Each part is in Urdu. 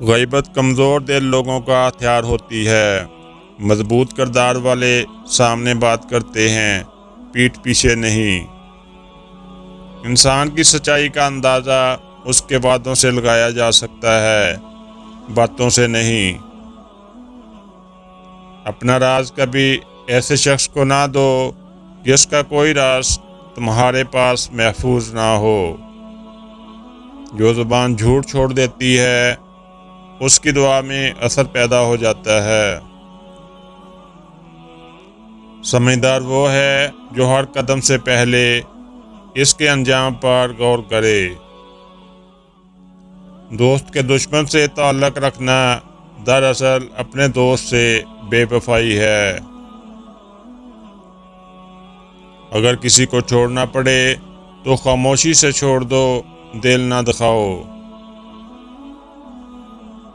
غیبت کمزور دل لوگوں کا ہتھیار ہوتی ہے۔ مضبوط کردار والے سامنے بات کرتے ہیں، پیٹھ پیچھے نہیں۔ انسان کی سچائی کا اندازہ اس کے وعدوں سے لگایا جا سکتا ہے، باتوں سے نہیں۔ اپنا راز کبھی ایسے شخص کو نہ دو جس کا کوئی راز تمہارے پاس محفوظ نہ ہو۔ جو زبان جھوٹ چھوڑ دیتی ہے اس کی دعا میں اثر پیدا ہو جاتا ہے۔ سمجھدار وہ ہے جو ہر قدم سے پہلے اس کے انجام پر غور کرے۔ دوست کے دشمن سے تعلق رکھنا دراصل اپنے دوست سے بے وفائی ہے۔ اگر کسی کو چھوڑنا پڑے تو خاموشی سے چھوڑ دو، دل نہ دکھاؤ۔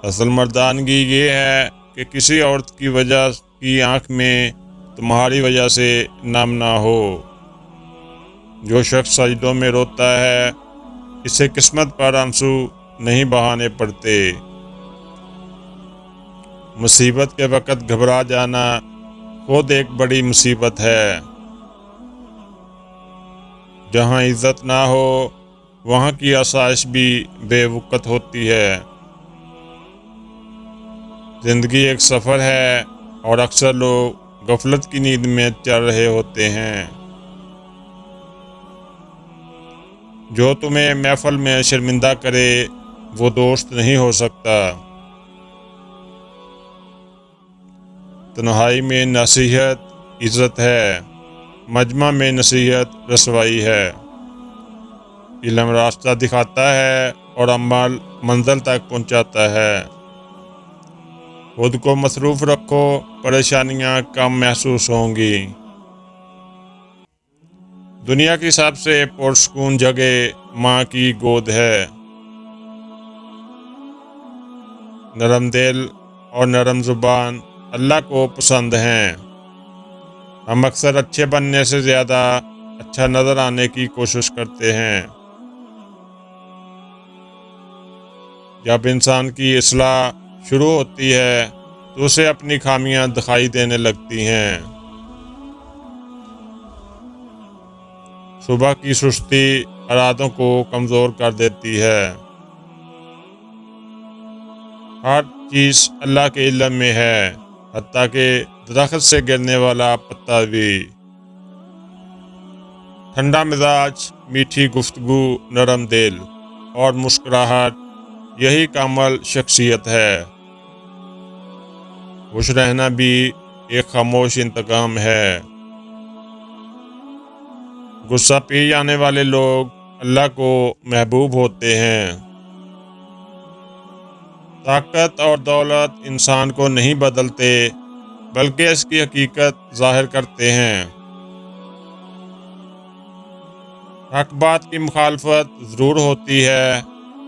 اصل مردانگی یہ ہے کہ کسی عورت کی وجہ کی آنکھ میں تمہاری وجہ سے نم نہ ہو۔ جو شخص سجدوں میں روتا ہے اسے قسمت پر آنسو نہیں بہانے پڑتے۔ مصیبت کے وقت گھبرا جانا خود ایک بڑی مصیبت ہے۔ جہاں عزت نہ ہو وہاں کی آسائش بھی بے وقت ہوتی ہے۔ زندگی ایک سفر ہے اور اکثر لوگ غفلت کی نیند میں چل رہے ہوتے ہیں۔ جو تمہیں محفل میں شرمندہ کرے وہ دوست نہیں ہو سکتا۔ تنہائی میں نصیحت عزت ہے، مجمع میں نصیحت رسوائی ہے۔ علم راستہ دکھاتا ہے اور عمل منزل تک پہنچاتا ہے۔ خود کو مصروف رکھو، پریشانیاں کم محسوس ہوں گی۔ دنیا کی سب سے پرسکون جگہ ماں کی گود ہے۔ نرم دل اور نرم زبان اللہ کو پسند ہیں۔ ہم اکثر اچھے بننے سے زیادہ اچھا نظر آنے کی کوشش کرتے ہیں۔ جب انسان کی اصلاح شروع ہوتی ہے تو اسے اپنی خامیاں دکھائی دینے لگتی ہیں۔ صبح کی سستی ارادوں کو کمزور کر دیتی ہے۔ ہر چیز اللہ کے علم میں ہے، حتیٰ کہ درخت سے گرنے والا پتا بھی۔ ٹھنڈا مزاج، میٹھی گفتگو، نرم دل اور مسکراہٹ، یہی کامل شخصیت ہے۔ خوش رہنا بھی ایک خاموش انتقام ہے۔ غصہ پی جانے والے لوگ اللہ کو محبوب ہوتے ہیں۔ طاقت اور دولت انسان کو نہیں بدلتے بلکہ اس کی حقیقت ظاہر کرتے ہیں۔ حق بات کی مخالفت ضرور ہوتی ہے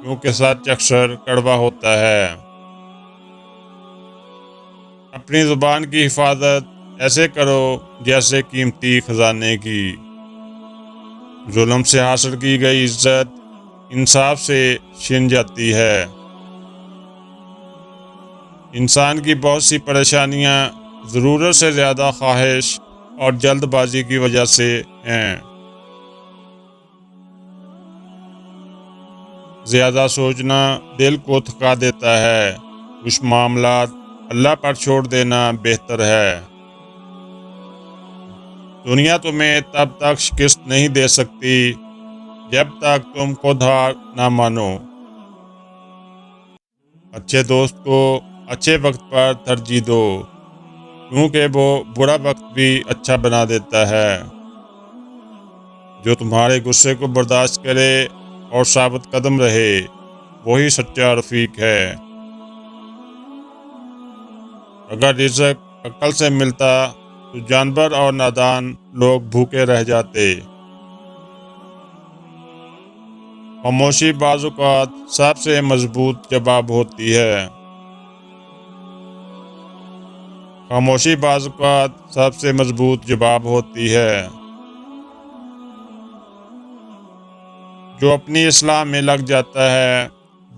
کیونکہ سچ اکثر کڑوا ہوتا ہے۔ اپنی زبان کی حفاظت ایسے کرو جیسے قیمتی خزانے کی۔ ظلم سے حاصل کی گئی عزت انصاف سے چھن جاتی ہے۔ انسان کی بہت سی پریشانیاں ضرورت سے زیادہ خواہش اور جلد بازی کی وجہ سے ہیں۔ زیادہ سوچنا دل کو تھکا دیتا ہے۔ کچھ معاملات اللہ پر چھوڑ دینا بہتر ہے۔ دنیا تمہیں تب تک شکست نہیں دے سکتی جب تک تم خود ہار نہ مانو۔ اچھے دوست کو اچھے وقت پر ترجیح دو کیونکہ وہ برا وقت بھی اچھا بنا دیتا ہے۔ جو تمہارے غصے کو برداشت کرے اور ثابت قدم رہے وہی سچا رفیق ہے۔ اگر رزق عقل سے ملتا تو جانور اور نادان لوگ بھوکے رہ جاتے۔ خاموشی بعض اوقات سب سے مضبوط جواب ہوتی ہے۔ خاموشی بعض اوقات سب سے مضبوط جواب ہوتی ہے۔ جو اپنی اصلاح میں لگ جاتا ہے